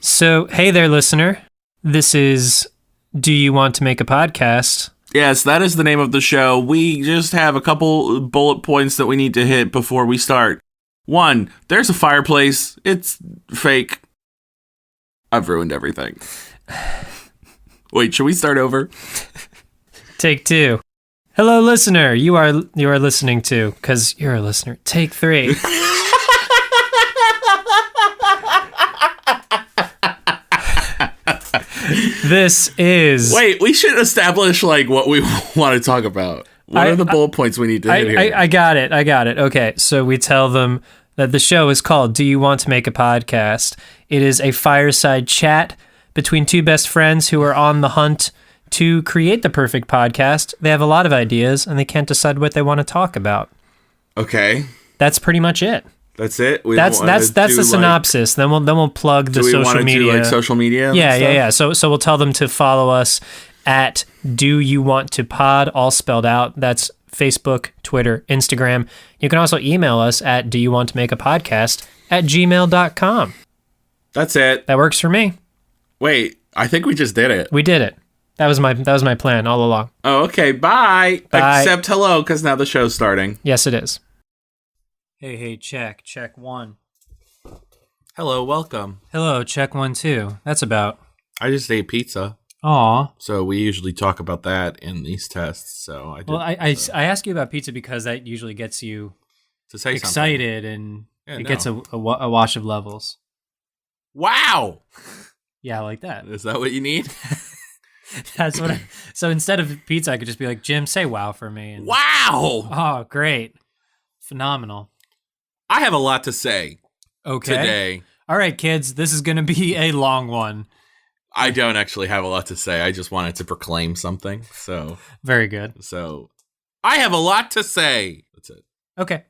So, hey there, listener. This is Do You Want to Make a Podcast? Yes, that is the name of the show. We just have a couple bullet points that we need to hit before we start. 1, there's a fireplace. It's fake. I've ruined everything. Wait, should we start over? Take 2. Hello, listener. You are listening to, because you're a listener. Take 3. This is... Wait, we should establish what we want to talk about. What are the bullet points we need to hit here? I got it. Okay, so we tell them that the show is called Do You Want to Make a Podcast? It is a fireside chat between two best friends who are on the hunt to create the perfect podcast. They have a lot of ideas, and they can't decide what they want to talk about. Okay. That's pretty much it. That's it. That's the synopsis. Then we'll plug the social media. Do we want to do social media? Yeah. So we'll tell them to follow us at Do You Want to Pod, all spelled out. That's Facebook, Twitter, Instagram. You can also email us at Do You Want to Make a Podcast at gmail.com. That's it. That works for me. Wait, I think we just did it. We did it. That was my plan all along. Oh, okay. Bye. Bye. Except hello, because now the show's starting. Yes, it is. Hey, check 1. Hello, welcome. Hello, check 1, 2. That's about. I just ate pizza. Aw. So we usually talk about that in these tests. So I did. Well, I ask you about pizza because that usually gets you to say excited something. And it gets a wash of levels. Wow. Yeah, like that. Is that what you need? That's what. So instead of pizza, I could just be like, Jim, say wow for me. And, wow. Oh, great. Phenomenal. I have a lot to say. Okay. Today. All right, kids. This is going to be a long one. I don't actually have a lot to say. I just wanted to proclaim something. So very good. So I have a lot to say. That's it. Okay.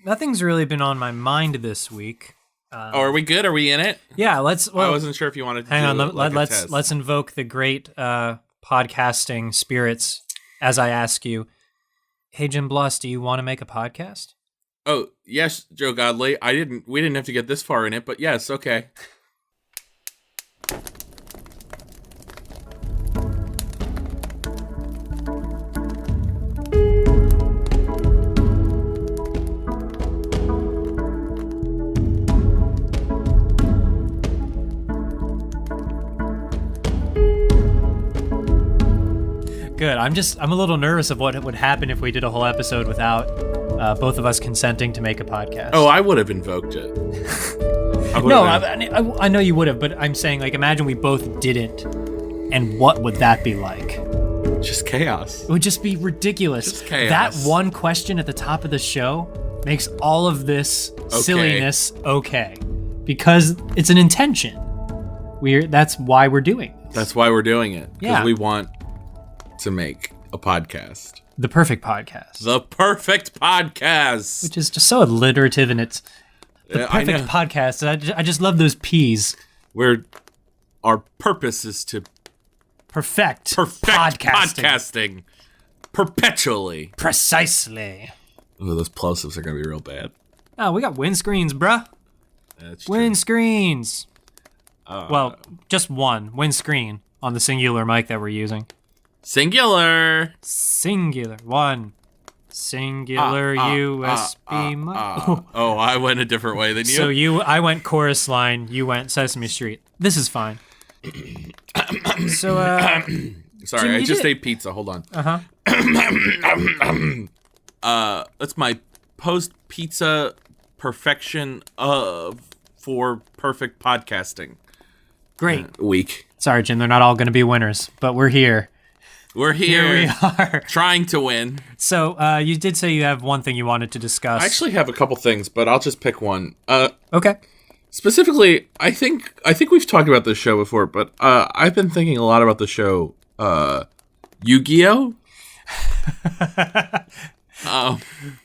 Nothing's really been on my mind this week. Are we good? Are we in it? Yeah. Let's. Well, I wasn't sure if you wanted to. Hang on. Let's invoke the great podcasting spirits as I ask you. Hey, Jim Bloss, do you want to make a podcast? Oh, yes, Joe Godley. We didn't have to get this far in it, but yes, okay. Good. I'm a little nervous of what would happen if we did a whole episode without both of us consenting to make a podcast. Oh, I would have invoked it. I know you would have, but I'm saying, imagine we both didn't, and what would that be like? Just chaos. It would just be ridiculous. Just chaos. That one question at the top of the show makes all of this silliness okay, because it's an intention. That's why we're doing this. That's why we're doing it. Yeah. Because we want to make a podcast. The perfect podcast. The perfect podcast. Which is just so alliterative, and it's the perfect podcast. I just love those P's. Our purpose is to perfect podcasting perpetually. Precisely. Oh, those plosives are going to be real bad. Oh, we got windscreens, bruh. That's true. Windscreens. Well, just one windscreen on the singular mic that we're using. Singular. One. Singular USB mic. Oh, I went a different way than you. So I went chorus line, you went Sesame Street. This is fine. So, sorry, Jim, I just ate pizza. Hold on. That's my post-pizza perfection for perfect podcasting. Great. Week. Sorry, Jim, they're not all going to be winners, but we're here. We're here. Here we are. Trying to win. So, you did say you have one thing you wanted to discuss. I actually have a couple things, but I'll just pick one. Okay. Specifically, I think we've talked about this show before, but I've been thinking a lot about the show Yu-Gi-Oh!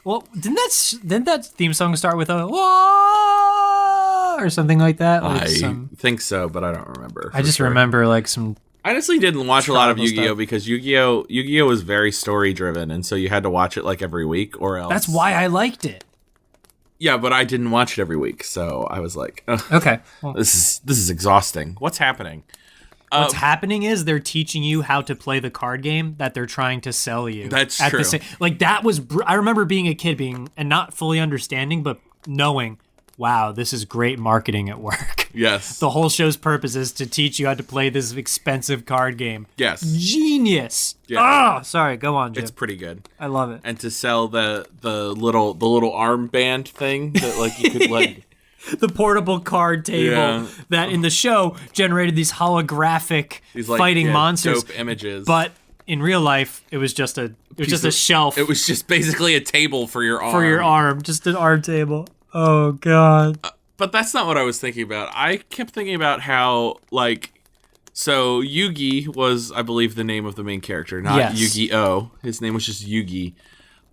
Well, didn't that theme song start with a wah or something like that? I think so, but I don't remember. I just remember some. I honestly didn't watch a lot of Yu-Gi-Oh! Stuff. Because Yu-Gi-Oh! Was very story driven, and so you had to watch it every week or else. That's why I liked it. Yeah, but I didn't watch it every week, so I was like, ugh, Okay. Well, this is exhausting. What's happening? what's happening is they're teaching you how to play the card game that they're trying to sell you. That's at true. Like that was. I remember being a kid, and not fully understanding, but knowing, wow, this is great marketing at work. Yes. The whole show's purpose is to teach you how to play this expensive card game. Yes. Genius. Yeah. Ah, sorry. Go on, Jim. It's pretty good. I love it. And to sell the little armband thing that like you could like. The portable card table that in the show generated these holographic fighting monsters, dope images. But in real life, it was just a shelf. It was just basically a table for your arm. For your arm, just an arm table. Oh god. But that's not what I was thinking about. I kept thinking about how so Yugi was, I believe, the name of the main character, not Yu-Gi-Oh. His name was just Yugi.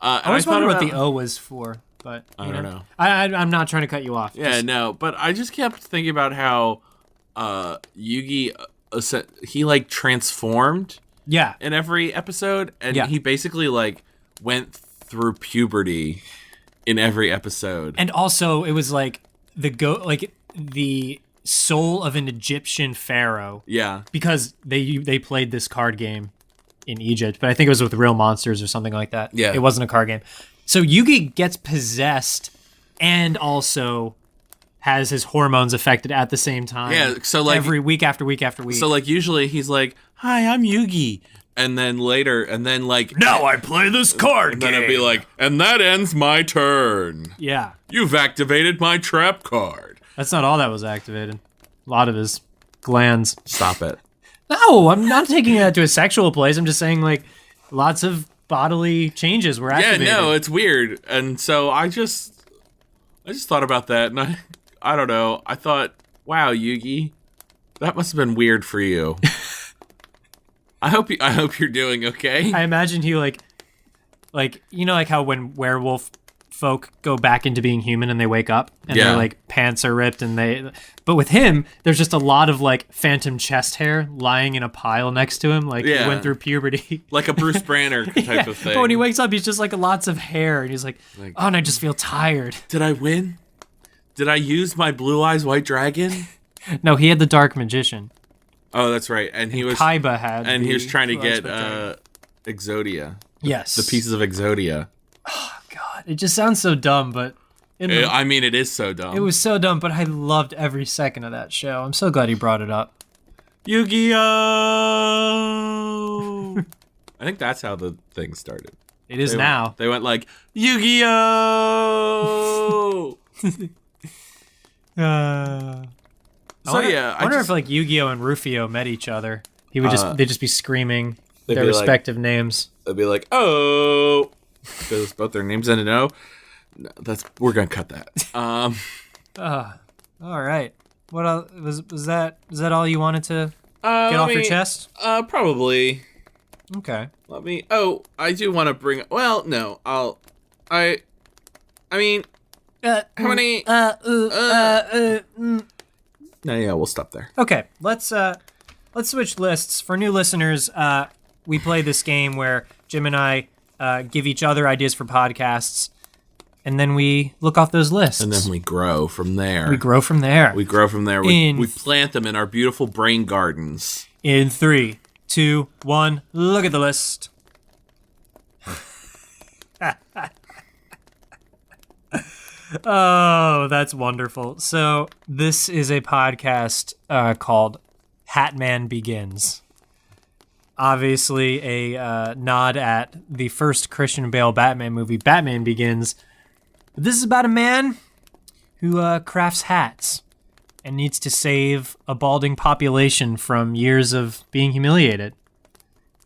I always wondered what the O was for. But I don't know. I'm not trying to cut you off. Yeah, no. But I just kept thinking about how Yugi, he transformed. Yeah. In every episode, and he basically went through puberty in every episode. And also, it was the soul of an Egyptian pharaoh. Yeah. Because they played this card game in Egypt, but I think it was with real monsters or something like that. Yeah. It wasn't a card game. So Yugi gets possessed and also has his hormones affected at the same time. Yeah, so every week after week after week. So usually he's like, "Hi, I'm Yugi." And then later, now I play this card game. And then it'd be like, "And that ends my turn." Yeah. You've activated my trap card. That's not all that was activated. A lot of his glands. Stop it. No, I'm not taking that to a sexual place. I'm just saying lots of bodily changes were activated. Yeah, no, it's weird. And so I just thought about that, and I don't know. I thought, wow, Yugi, that must have been weird for you. I hope you're doing okay. I imagine he how when werewolf folk go back into being human and they wake up and their pants are ripped but with him there's just a lot of phantom chest hair lying in a pile next to him he went through puberty. Like a Bruce Banner type of thing. But when he wakes up he's just lots of hair and he's oh, and I just feel tired. Did I win? Did I use my blue eyes white dragon? No, he had the dark magician. Oh, that's right. And he was Kaiba had and he was trying to get Exodia. Yes. The pieces of Exodia. Oh god, it just sounds so dumb, but I mean, it is so dumb. It was so dumb, but I loved every second of that show. I'm so glad he brought it up. Yu-Gi-Oh! I think that's how the thing started. It is now. They went Yu-Gi-Oh! I wonder if Yu-Gi-Oh and Rufio met each other. He would they'd just be screaming their respective names. They'd be like, "Oh," because both their names ended in O. No, we're gonna cut that. All right. What else, was that? Is that all you wanted to get off your chest? Probably. Okay. I do want to bring. Well, no. I mean. How many? No, yeah, we'll stop there. Okay, let's switch lists. For new listeners, we play this game where Jim and I give each other ideas for podcasts, and then we look off those lists. And then we grow from there. We grow from there. We plant them in our beautiful brain gardens. In 3, 2, 1, look at the list. Oh, that's wonderful. So this is a podcast called Hatman Begins. Obviously a nod at the first Christian Bale Batman movie, Batman Begins. But this is about a man who crafts hats and needs to save a balding population from years of being humiliated.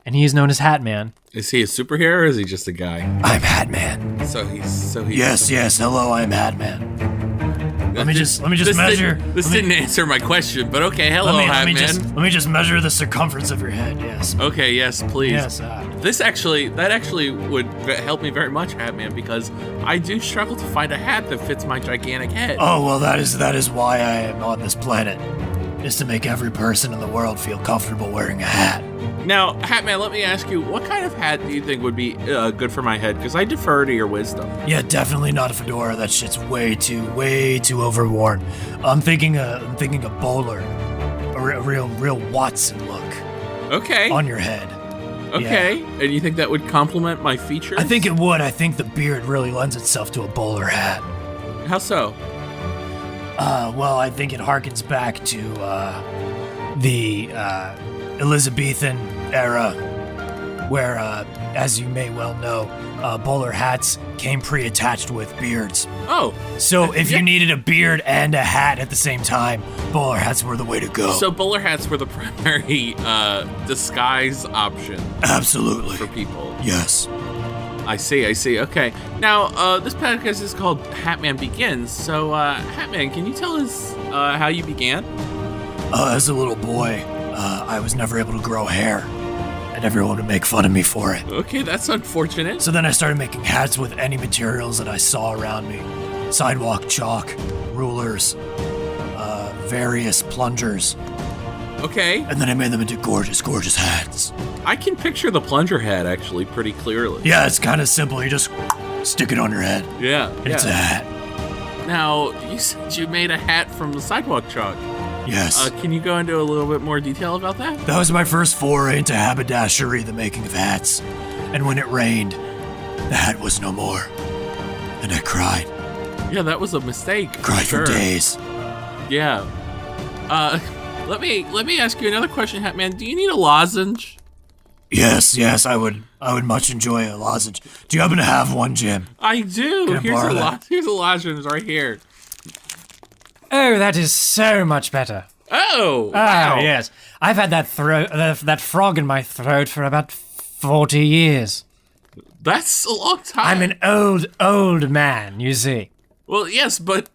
And he is known as Hatman. Is he a superhero or is he just a guy? I'm Hatman. So he's Yes, hello, I'm Hatman. Let me just measure. This didn't answer my question, but okay, hello, Hatman. Let me just measure the circumference of your head, yes. Okay, yes, please. Yes. That actually would help me very much, Hatman, because I do struggle to find a hat that fits my gigantic head. Oh, well, that is why I am on this planet. is to make every person in the world feel comfortable wearing a hat. Now, Hatman, let me ask you, what kind of hat do you think would be good for my head? Because I defer to your wisdom. Yeah, definitely not a fedora. That shit's way too overworn. I'm thinking a bowler, a real Watson look. Okay. On your head. Okay. Yeah. And you think that would complement my features? I think it would. I think the beard really lends itself to a bowler hat. How so? Well, I think it harkens back to the Elizabethan era, where, as you may well know, bowler hats came pre-attached with beards. Oh. So if you needed a beard and a hat at the same time, bowler hats were the way to go. So bowler hats were the primary disguise option. Absolutely. For people. Yes. I see. Okay. Now, this podcast is called Hatman Begins. So, Hatman, can you tell us how you began? As a little boy, I was never able to grow hair, and everyone would make fun of me for it. Okay, that's unfortunate. So then I started making hats with any materials that I saw around me. Sidewalk chalk, rulers, various plungers. Okay. And then I made them into gorgeous, gorgeous hats. I can picture the plunger hat, actually, pretty clearly. Yeah, it's kind of simple. You just stick it on your head. Yeah. It's a hat. Now, you said you made a hat from the sidewalk chalk. Yes. Can you go into a little bit more detail about that? That was my first foray into haberdashery, the making of hats. And when it rained, the hat was no more. And I cried. Yeah, that was a mistake. Cried for days. Yeah. Let me ask you another question, Hatman. Do you need a lozenge? Yes, I would much enjoy a lozenge. Do you happen to have one, Jim? I do. Here's a lozenge right here. Oh, that is so much better. Oh, wow. Yes. I've had that frog in my throat for about 40 years. That's a long time. I'm an old man, you see. Well, yes, but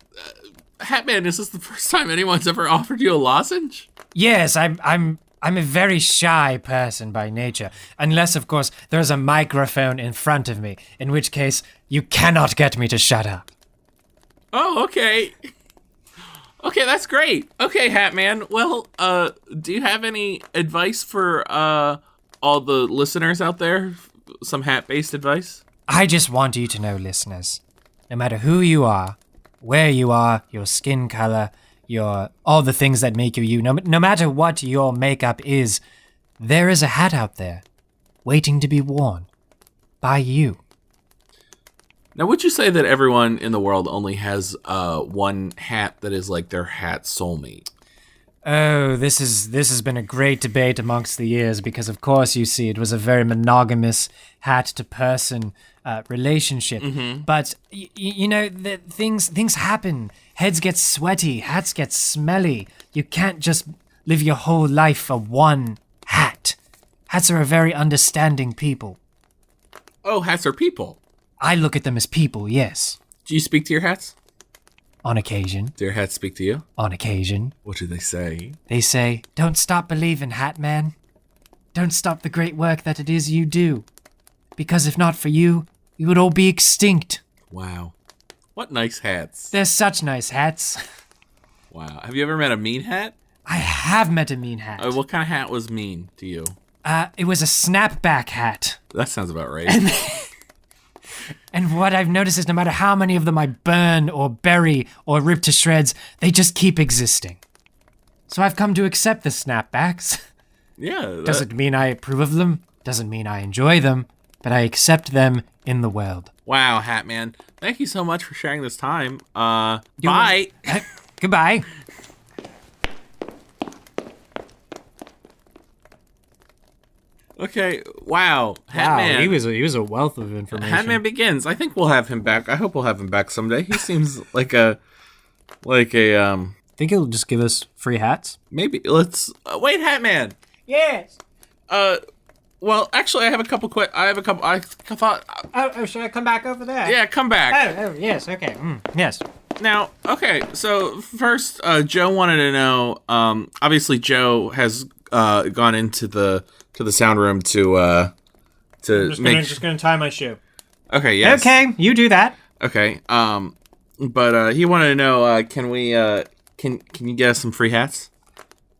Hatman, is this the first time anyone's ever offered you a lozenge? Yes, I'm a very shy person by nature, unless, of course, there's a microphone in front of me, in which case you cannot get me to shut up. Oh, okay. Okay, that's great. Okay, Hatman. Well, do you have any advice for all the listeners out there? Some hat-based advice? I just want you to know, listeners, no matter who you are, where you are, your skin color, all the things that make you you, no matter what your makeup is, there is a hat out there waiting to be worn by you. Now, would you say that everyone in the world only has one hat that is like their hat soulmate? Oh, this has been a great debate amongst the years because, of course, you see, it was a very monogamous hat-to-person relationship. Mm-hmm. But you know, things happen. Heads get sweaty. Hats get smelly. You can't just live your whole life for one hat. Hats are a very understanding people. Oh, hats are people. I look at them as people, yes. Do you speak to your hats? On occasion. Do your hats speak to you? On occasion. What do they say? They say, "Don't stop believing, Hatman. Don't stop the great work that it is you do. Because if not for you, we would all be extinct." Wow. What nice hats. They're such nice hats. Wow. Have you ever met a mean hat? I have met a mean hat. What kind of hat was mean to you? It was a snapback hat. That sounds about right. And what I've noticed is no matter how many of them I burn or bury or rip to shreds, they just keep existing. So I've come to accept the snapbacks. Yeah. Doesn't mean I approve of them, doesn't mean I enjoy them, but I accept them in the world. Wow, Hatman. Thank you so much for sharing this time. Bye. Goodbye. Okay, wow. Hatman. He was a wealth of information. Hatman Begins. I think we'll have him back. I hope we'll have him back someday. He seems like a Think he'll just give us free hats? maybe let's wait, Hatman. Yes. Well, actually, I have a couple. I thought. Oh, should I come back over there? Yeah, come back. Oh, yes. Okay. Yes. Now, okay. So first, Joe wanted to know. Obviously, Joe has gone into the sound room to just gonna tie my shoe. Okay. Yes. Okay, you do that. Okay. But he wanted to know. Can we? Can you get us some free hats?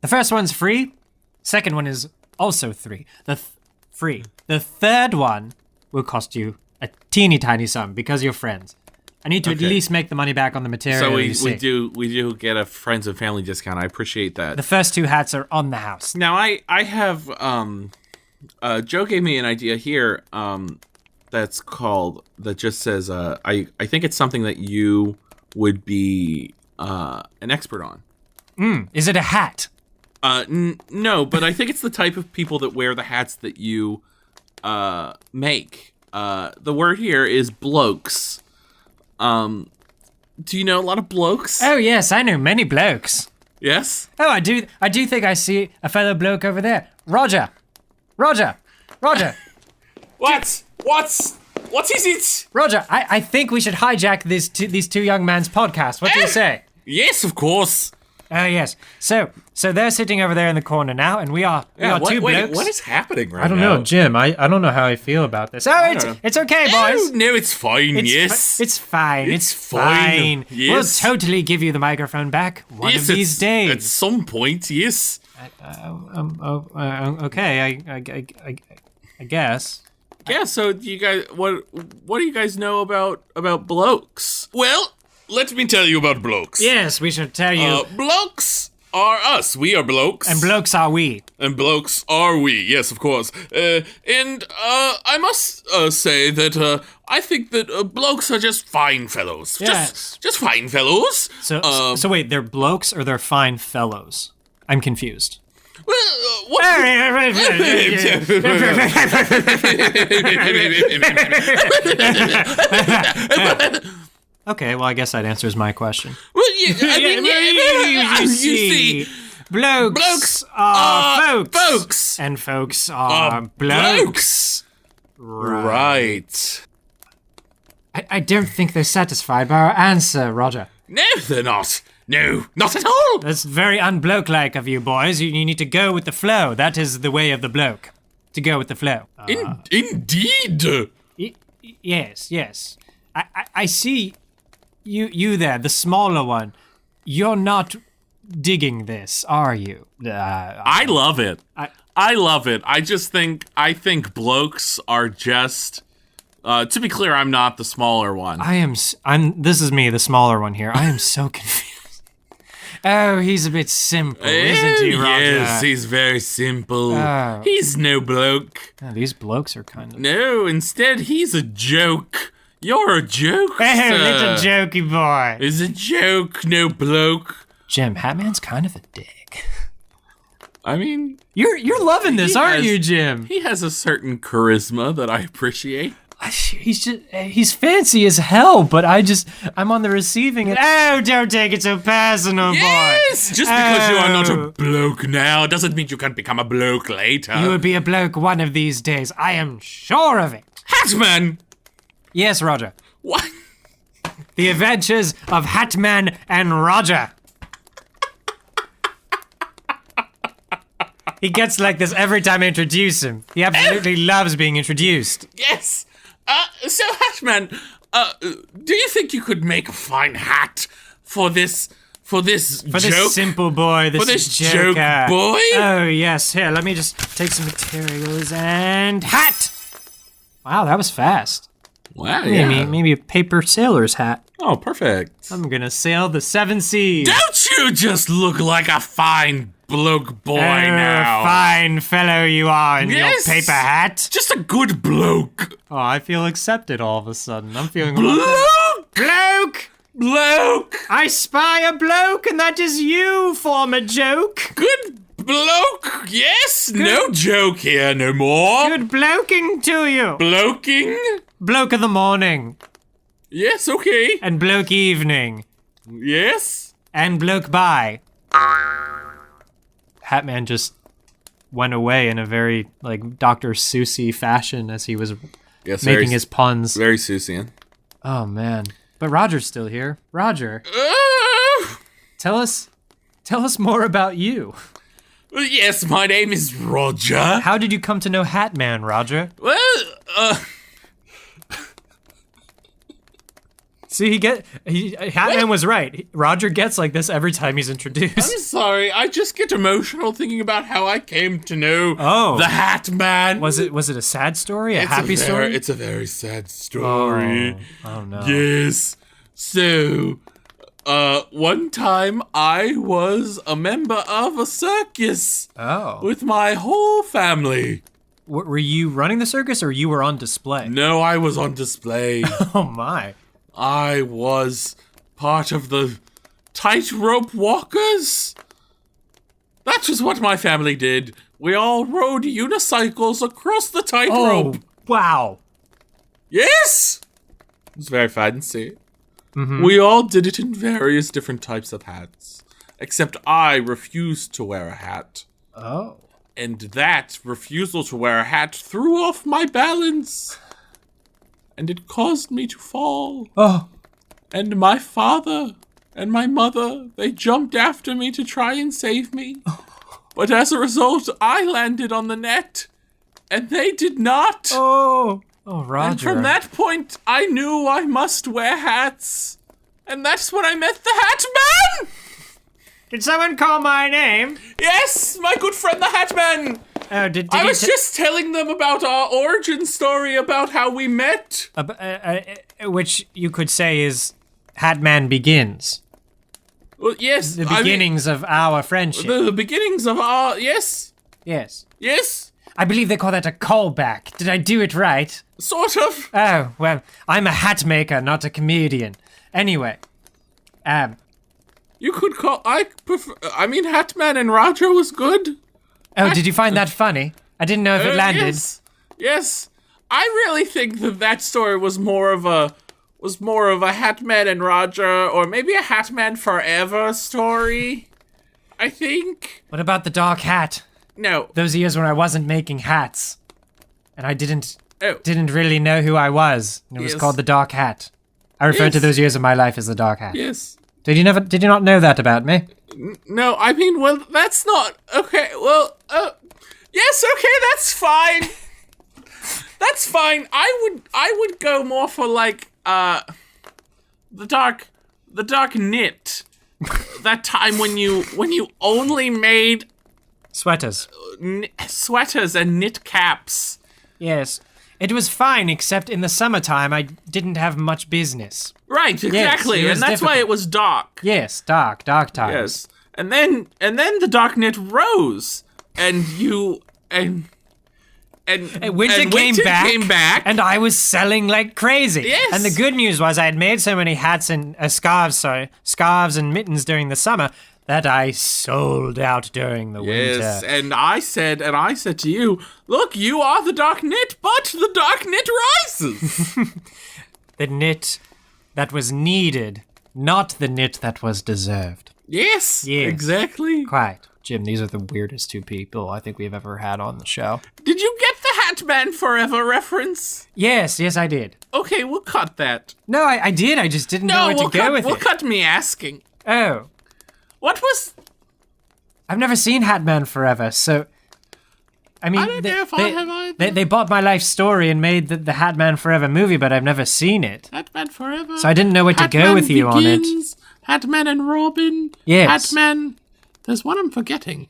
The first one's free. Second one is also free. Free. The third one will cost you a teeny tiny sum because you're friends. I need to at least make the money back on the material. So we do get a friends and family discount. I appreciate that. The first 2 hats are on the house. Now I have Joe gave me an idea here that just says I think it's something that you would be an expert on. Is it a hat? No, but I think it's the type of people that wear the hats that you make. The word here is blokes. Do you know a lot of blokes? Oh yes, I know many blokes. Yes? Oh, I do think I see a fellow bloke over there. Roger. What is it? Roger, I think we should hijack these two young men's podcast. What do you say? Yes, of course. Oh yes. So they're sitting over there in the corner now, and we are two blokes. What is happening right now? I don't know, Jim. I don't know how I feel about this. Oh, it's okay, boys. No, it's fine. It's fine. It's fine. Yes. We'll totally give you the microphone back one of these days. At some point, yes. Okay. I guess. Yeah. So, do you guys what do you guys know about blokes? Well, let me tell you about blokes. Yes, we should tell you. Blokes are us. We are blokes. And blokes are we. And blokes are we. Yes, of course. And I must say that I think that blokes are just fine fellows. Yes. Just fine fellows. So wait, they're blokes or they're fine fellows? I'm confused. Well, what? Okay, well, I guess that answers my question. Well, yeah, you see, blokes are folks. And folks are blokes. Right. I don't think they're satisfied by our answer, Roger. No, they're not. No, not at all. That's very unbloke-like of you, boys. You need to go with the flow. That is the way of the bloke. To go with the flow. Indeed. Yes. I see you there, the smaller one. You're not digging this, are you? I love it. I love it. I think blokes are just... to be clear, I'm not the smaller one. This is me, the smaller one here. I am so confused. Oh, he's a bit simple, isn't he, Roger? Yes, he's very simple. Oh. He's no bloke. Oh, these blokes are kind of... No, instead, he's a joke. You're a joke, Oh, sir. little jokey boy. Is a joke, no bloke. Jim, Hatman's kind of a dick. I mean... You're loving this, aren't you, Jim? He has a certain charisma that I appreciate. He's fancy as hell, but I'm on the receiving end. Oh, don't take it so personal, boy. Yes! Just because you are not a bloke now doesn't mean you can't become a bloke later. You will be a bloke one of these days. I am sure of it. Hatman! Yes, Roger. What? The Adventures of Hatman and Roger. He gets like this every time I introduce him. He absolutely loves being introduced. Yes! So Hatman, do you think you could make a fine hat for this joke? This simple boy, this joke boy? Oh, yes. Here, let me just take some materials and hat! Wow, that was fast. Wow, yeah. Maybe a paper sailor's hat. Oh, perfect. I'm gonna sail the 7 seas. Don't you just look like a fine bloke boy now? Fine fellow you are in your paper hat. Just a good bloke. Oh, I feel accepted all of a sudden. I'm feeling Bloke! Bloke! I spy a bloke, and that is you, former joke. Good bloke, yes? No joke here no more. Good bloking to you. Bloking? Bloke of the morning. Yes, okay. And bloke evening. Yes? And bloke bye. Hatman just went away in a very, like, Dr. Seuss-y fashion as he was making his puns. Very Seussian. Oh, man. But Roger's still here. Roger, tell us more about you. Yes, my name is Roger. How did you come to know Hatman, Roger? Well, See, Hatman was right. Roger gets like this every time he's introduced. I'm sorry, I just get emotional thinking about how I came to know the Hatman. Was it a sad story? A happy story? It's a very sad story. Oh no. Yes. So, one time I was a member of a circus with my whole family. Were you running the circus or you were on display? No, I was on display. Oh my. I was part of the tightrope walkers. That's just what my family did. We all rode unicycles across the tightrope. Oh, wow. Yes! It was very fancy. Mm-hmm. We all did it in various different types of hats. Except I refused to wear a hat. Oh. And that refusal to wear a hat threw off my balance. And it caused me to fall. Oh. And my father and my mother, they jumped after me to try and save me. But as a result, I landed on the net. And they did not. Oh. Oh, Roger. And from that point, I knew I must wear hats. And that's when I met the Hatman! Did someone call my name? Yes, my good friend the Hatman! Oh, did I was just telling them about our origin story, about how we met. Which you could say is Hatman Begins. Well, yes. The beginnings of our friendship. The beginnings of our... Yes. Yes. Yes. I believe they call that a callback. Did I do it right? Sort of. Oh, well, I'm a hat maker, not a comedian. Anyway, You could call... I mean, Hatman and Roger was good. Oh, did you find that funny? I didn't know if it landed. Yes. I really think that story was more of a Hatman and Roger, or maybe a Hatman Forever story. I think. What about the dark hat? No. Those years when I wasn't making hats, and I didn't really know who I was. And it was called the dark hat. I refer to those years of my life as the dark hat. Yes. Did you not know that about me? No, I mean, well, that's not okay. Well, yes, okay, that's fine. That's fine. I would go more for like the dark knit. That time when you only made Sweaters. Sweaters and knit caps. Yes. It was fine, except in the summertime I didn't have much business. Right, exactly. Yes, and that's why it was dark. Yes, dark times. Yes. And then the dark knit rose. And you and winter came back, and I was selling like crazy. Yes. And the good news was I had made so many hats and scarves and mittens during the summer that I sold out during the winter. Yes, and I said to you, look, you are the dark knit, but the dark knit rises. The knit that was needed, not the knit that was deserved. Yes, exactly. Quite. Jim, these are the weirdest two people I think we've ever had on the show. Did you get the Hatman Forever reference? Yes, I did. Okay, we'll cut that. No, I did. I just didn't know where to go with it. We'll cut me asking. Oh. What was... I've never seen Hatman Forever, so... I mean, I don't know if I have either. They bought my life story and made the Hatman Forever movie, but I've never seen it. Hatman Forever. So I didn't know where to go with you on it. Hatman and Robin. Yes. Hatman... There's one I'm forgetting.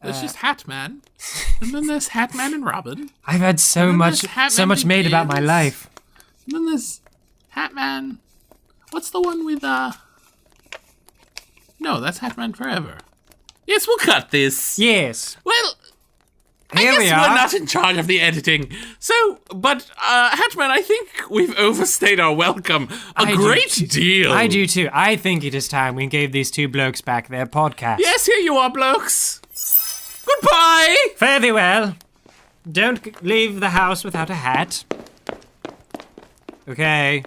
There's just Hatman. And then there's Hatman and Robin. I've had so much made about my life. And then there's Hatman. What's the one with, No, that's Hatman Forever. Yes, we'll cut this. Yes. Well, Here I we guess are. we're not in charge of the editing. So, but, Hatman, I think we've overstayed our welcome a great deal. I do too. I think it is time we gave these two blokes back their podcast. Yes, here you are, blokes. Goodbye. Fare thee well. Don't leave the house without a hat. Okay.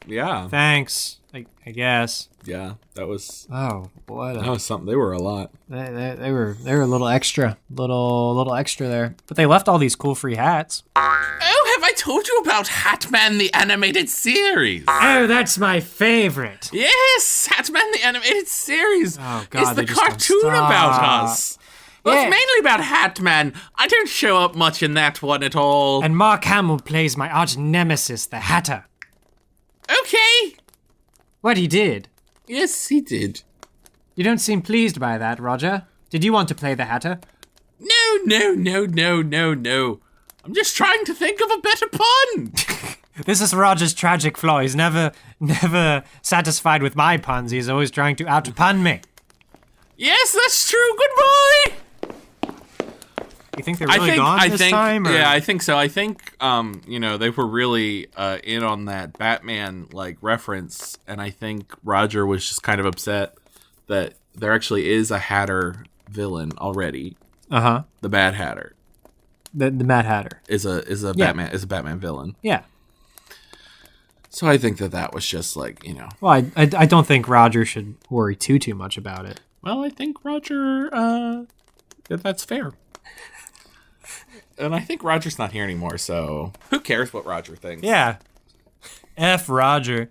Yeah. Thanks. I guess. Yeah, that was... Oh, what? That was something. They were a lot. They were a little extra. Little extra there. But they left all these cool free hats. Oh, have I told you about Hatman the Animated Series? Oh, that's my favorite. Yes, Hatman the Animated Series. Oh, God, it's the they just don't cartoon stop. about us. Well, Yeah. it's mainly about Hatman. I don't show up much in that one at all. And Mark Hamill plays my arch nemesis, the Hatter. Okay. What, he did? Yes, he did. You don't seem pleased by that, Roger. Did you want to play the Hatter? No. I'm just trying to think of a better pun. This is Roger's tragic flaw. He's never satisfied with my puns. He's always trying to out-pun me. Yes, that's true. Goodbye. You think they're really gone this time? Or? Yeah, I think so. I think, they were really in on that Batman, reference, and I think Roger was just kind of upset that there actually is a Hatter villain already. Uh-huh. The Bad Hatter. The Mad Hatter. Is a Batman villain. Yeah. So I think that was just Well, I don't think Roger should worry too much about it. Well, I think Roger, that's fair. And I think Roger's not here anymore, so who cares what Roger thinks? Yeah. F Roger.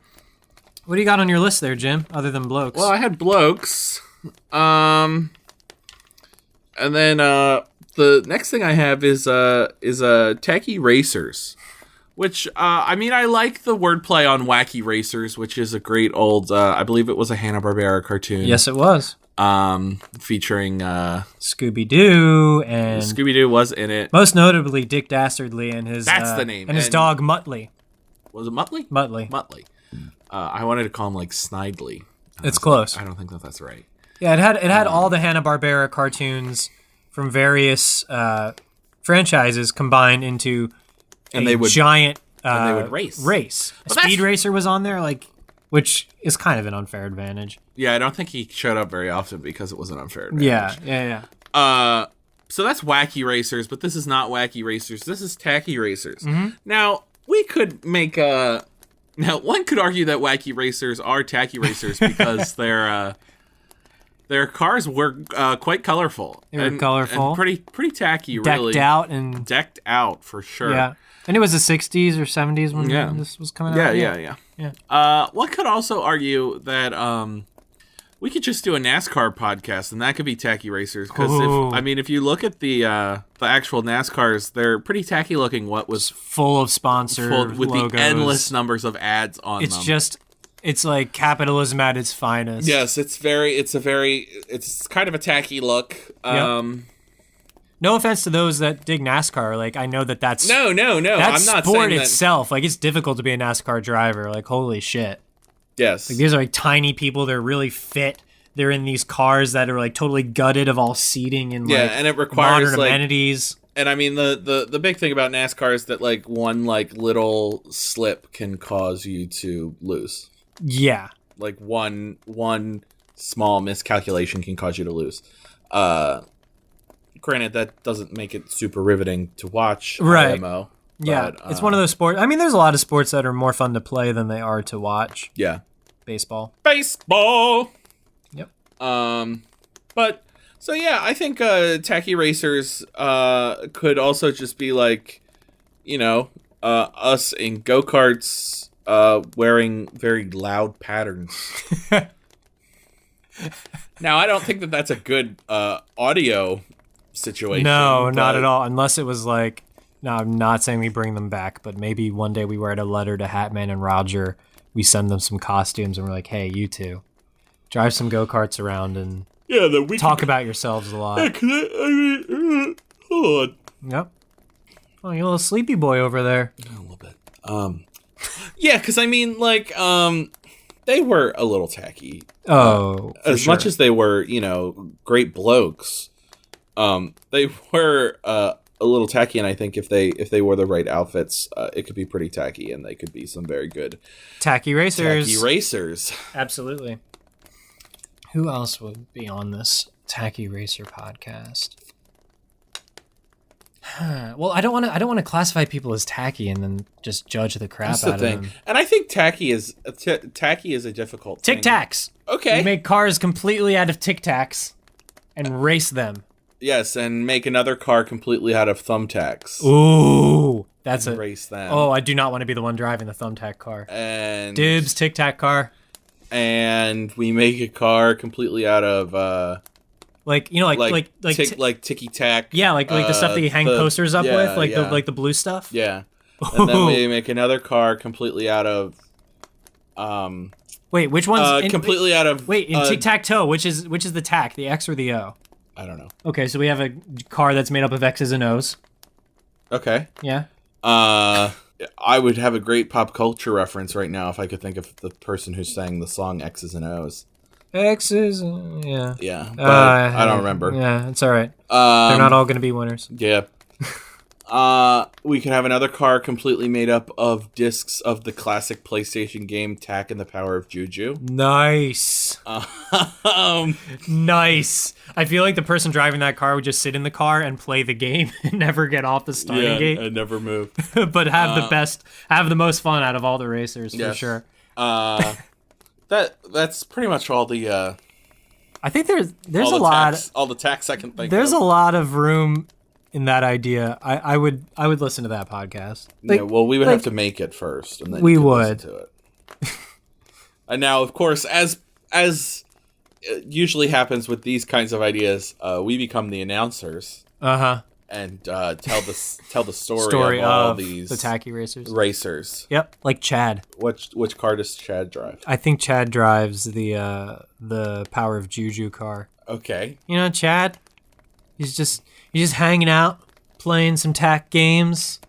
What do you got on your list there, Jim, other than blokes? Well, I had blokes. And then the next thing I have is tacky racers. Which, I like the wordplay on wacky racers, which is a great old, I believe it was a Hanna-Barbera cartoon. Yes, it was. Featuring Scooby-Doo, and Scooby-Doo was in it. Most notably Dick Dastardly and his That's the name. And his dog Muttley. Was it Muttley? Muttley. I wanted to call him Snidely. It's close. I don't think that's right. Yeah, it had all the Hanna-Barbera cartoons from various franchises combined into giant and they would race. Speed Racer was on there, which is kind of an unfair advantage. Yeah, I don't think he showed up very often because it was an unfair advantage. Yeah. So that's Wacky Racers, but this is not Wacky Racers. This is Tacky Racers. Mm-hmm. Now, we could make Now, one could argue that Wacky Racers are Tacky Racers because their cars were quite colorful. They were colorful. And pretty tacky, really. Decked out, for sure. Yeah. And it was the 60s or 70s when this was coming out. Yeah. One could also argue that we could just do a NASCAR podcast, and that could be Tacky Racers. Because if you look at the actual NASCARs, they're pretty tacky looking. What was full of sponsors with logos. The endless numbers of ads on them. It's like capitalism at its finest. Yes, it's kind of a tacky look. Yep. No offense to those that dig NASCAR. I know that's no. That I'm not sport saying itself. It's difficult to be a NASCAR driver. Holy shit. Yes. These are tiny people. They're really fit. They're in these cars that are totally gutted of all seating and and it requires modern amenities. And the big thing about NASCAR is that one little slip can cause you to lose. Yeah. One small miscalculation can cause you to lose. Granted, that doesn't make it super riveting to watch. Right. IMO, yeah. It's one of those sports. There's a lot of sports that are more fun to play than they are to watch. Yeah. Baseball. Yep. But so yeah, I think Tacky Racers could also just be us in go-karts wearing very loud patterns. Now, I don't think that that's a good audio situation. No, not at all. Unless it was no, I'm not saying we bring them back, but maybe one day we write a letter to Hatman and Roger. We send them some costumes and we're like, hey, you two, drive some go-karts around and talk about yourselves a lot. Hold on. Yep. Oh, you little sleepy boy over there. A little bit. Yeah, because they were a little tacky. As much as they were, great blokes, they were a little tacky. And I think if they wore the right outfits, it could be pretty tacky, and they could be some very good tacky racers. Absolutely. Who else would be on this Tacky Racer podcast? Well, I don't want to classify people as tacky and then just judge the crap out of them. And I think tacky is a difficult thing. Tic Tacs. Okay. You make cars completely out of Tic Tacs and race them. Yes, and make another car completely out of thumbtacks. Ooh, that's and race them. Oh, I do not want to be the one driving the thumbtack car. And dibs, Tic Tac car. And we make a car completely out of ticky tack. Yeah, like the stuff that you hang posters up with, the blue stuff. Yeah. And then we make another car completely out of Wait, which one's completely out of? Wait, in tic-tac-toe, which is the tack, the X or the O? I don't know. Okay, so we have a car that's made up of X's and O's. Okay. Yeah. I would have a great pop culture reference right now if I could think of the person who sang the song X's and O's. X's, yeah. Yeah, but I don't remember. Yeah, it's all right. They're not all going to be winners. Yeah. We can have another car completely made up of discs of the classic PlayStation game Tack and the Power of Juju. Nice. Nice. I feel like the person driving that car would just sit in the car and play the game and never get off the starting gate. And never move. But have the most fun out of all the racers, for sure. That's pretty much all the I think there's a lot all the tacks I can think there's of. a lot of room in that idea. I would listen to that podcast. Yeah, well, we would have to make it first, and then we you could would listen to it. And now, of course, as usually happens with these kinds of ideas, we become the announcers. And tell the story of all these the tacky racers. Yep, like Chad. Which car does Chad drive? I think Chad drives the Power of Juju car. Okay. You know, Chad, he's just hanging out, playing some tack games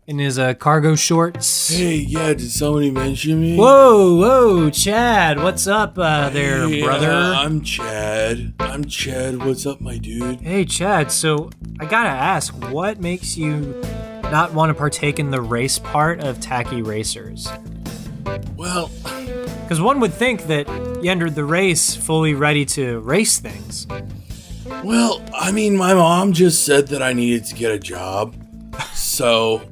in his cargo shorts. Hey, yeah, did somebody mention me? Whoa, Chad, what's up there, brother? I'm Chad. What's up, my dude? Hey, Chad, so I gotta ask, what makes you not want to partake in the race part of Tacky Racers? Well, because one would think that you entered the race fully ready to race things. Well, I mean, my mom just said that I needed to get a job, so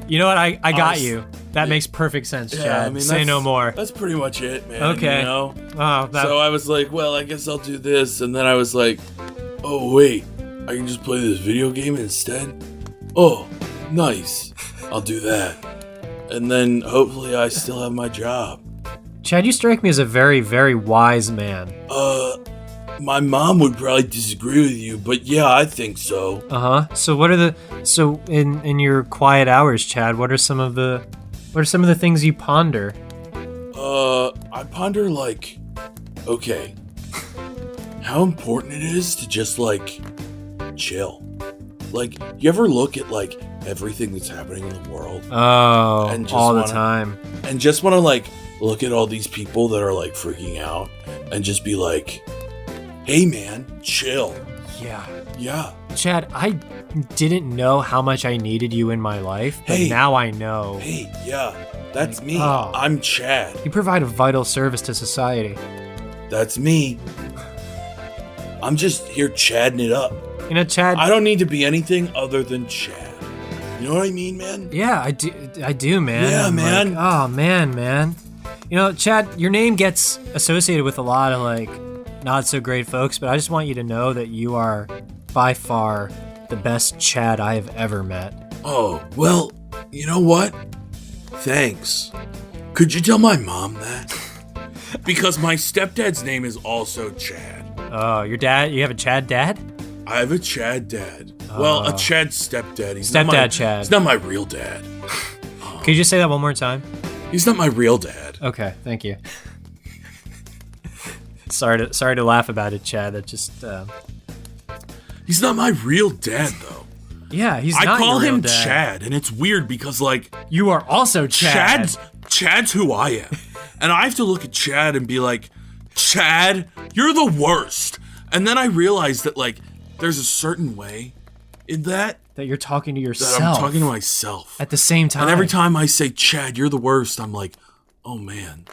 you know what? I got you. That makes perfect sense, Chad. Yeah, I mean, say no more. That's pretty much it, man. Okay. You know? Oh, So I was like, well, I guess I'll do this, and then I was like, oh wait, I can just play this video game instead? Oh, nice. I'll do that. And then hopefully I still have my job. Chad, you strike me as a very, very wise man. My mom would probably disagree with you, but yeah, I think so. So in your quiet hours, Chad, what are some of the things you ponder? I ponder like, okay, how important it is to just like chill. Like, you ever look at like everything that's happening in the world? Oh, and just all the time. And just want to like look at all these people that are like freaking out and just be like, hey man, chill. Yeah. Chad, I didn't know how much I needed you in my life, but now I know. Hey, yeah, that's me. I'm Chad. You provide a vital service to society. That's me. I'm just here chadding it up. You know, Chad, I don't need to be anything other than Chad. You know what I mean, man? Yeah, I do, man. Yeah, man. Like, oh, man. You know, Chad, your name gets associated with a lot of like not so great folks, but I just want you to know that you are by far the best Chad I have ever met. Oh, well, you know what? Thanks. Could you tell my mom that? Because my stepdad's name is also Chad. Oh, your dad? You have a Chad dad? I have a Chad dad. Well, a Chad stepdad. Chad. He's not my real dad. Could you just say that one more time? He's not my real dad. Okay, thank you. Sorry to laugh about it, Chad. That just. He's not my real dad, though. Yeah, he's not. I call your real him dad. Chad, and it's weird because like you are also Chad. Chad's who I am, and I have to look at Chad and be like, Chad, you're the worst. And then I realize that like there's a certain way in that you're talking to yourself. That I'm talking to myself at the same time. And every time I say, Chad, you're the worst, I'm like, oh man,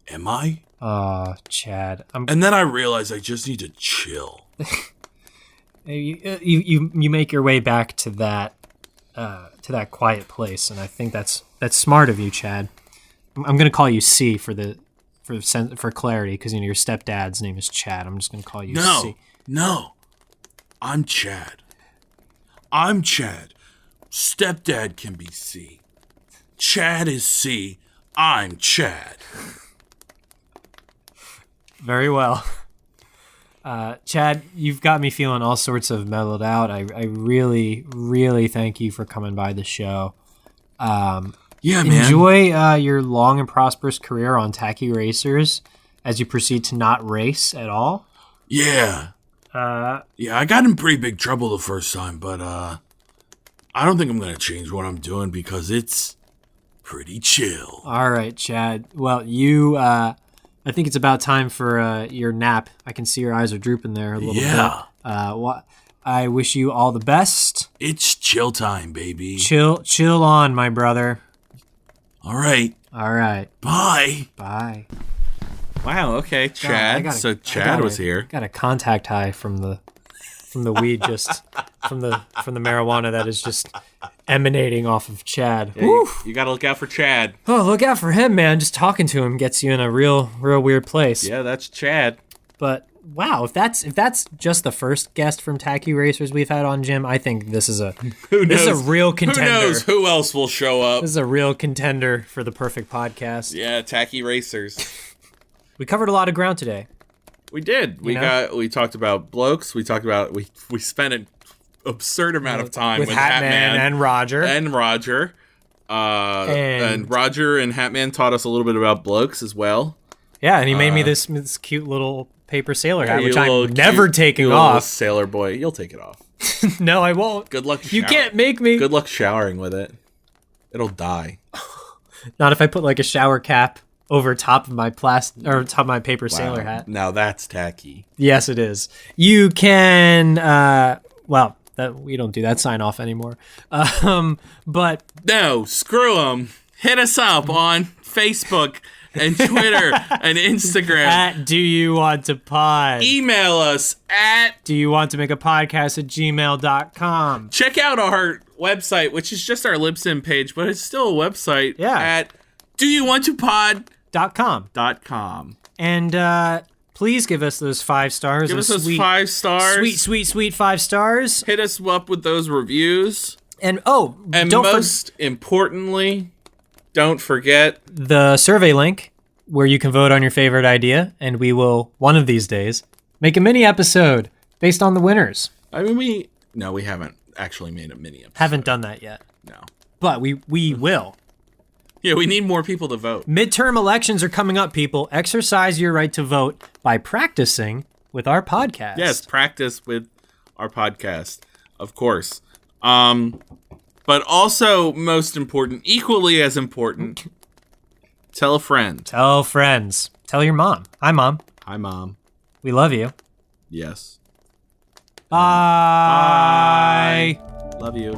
am I? Oh, Chad. And then I realize I just need to chill. You make your way back to that quiet place, and I think that's smart of you, Chad. I'm gonna call you C for clarity, because you know your stepdad's name is Chad. I'm just gonna call you C. No, I'm Chad. Stepdad can be C. Chad is C. I'm Chad. Very well. Chad, you've got me feeling all sorts of mellowed out. I really, really thank you for coming by the show. Yeah, man. Enjoy your long and prosperous career on tacky racers as you proceed to not race at all. Yeah. Yeah, I got in pretty big trouble the first time, but I don't think I'm going to change what I'm doing because it's pretty chill. All right, Chad. Well, I think it's about time for your nap. I can see your eyes are drooping there a little bit. I wish you all the best. It's chill time, baby. Chill on, my brother. All right. Bye. Wow, okay, Chad. Chad was here. Got a contact high from the weed, just from the marijuana that is just emanating off of Chad. Yeah, you got to look out for Chad. Oh, look out for him, man. Just talking to him gets you in a real weird place. Yeah, that's Chad. But wow, if that's just the first guest from Tacky Racers we've had on, Jim, I think this is a real contender. Who knows who else will show up? This is a real contender for the perfect podcast. Yeah, Tacky Racers. We covered a lot of ground today. We did. We talked about blokes. We talked about we spent an absurd amount of time with Hatman and Roger. And Roger and Hatman taught us a little bit about blokes as well. Yeah, and he made me this cute little paper sailor hat, which I'm never taking off. Sailor boy, you'll take it off. No, I won't. Good luck. You can't make me. Good luck showering with it. It'll die. Not if I put like a shower cap over top of my top of my paper sailor hat. Now that's tacky. Yes, it is. You can. We don't do that sign off anymore. But no, screw them. Hit us up on Facebook and Twitter and Instagram at Do You Want to Pod. Email us at Do You Want to Make a Podcast at gmail.com. Check out our website, which is just our Libsyn page, but it's still a website. Yeah. At doyouvantopod.com. And please give us those 5 stars. Give us those 5 stars. Sweet 5 stars. Hit us up with those reviews. And most importantly, don't forget the survey link where you can vote on your favorite idea, and we will, one of these days, make a mini episode based on the winners. I mean, we haven't actually made a mini episode. Haven't done that yet. No. But we will. Yeah, we need more people to vote. Midterm elections are coming up, people. Exercise your right to vote by practicing with our podcast. Yes, practice with our podcast, of course. But also, most important, equally as important, tell a friend. Tell friends. Tell your mom. Hi, Mom. Hi, Mom. We love you. Yes. Bye. Love you.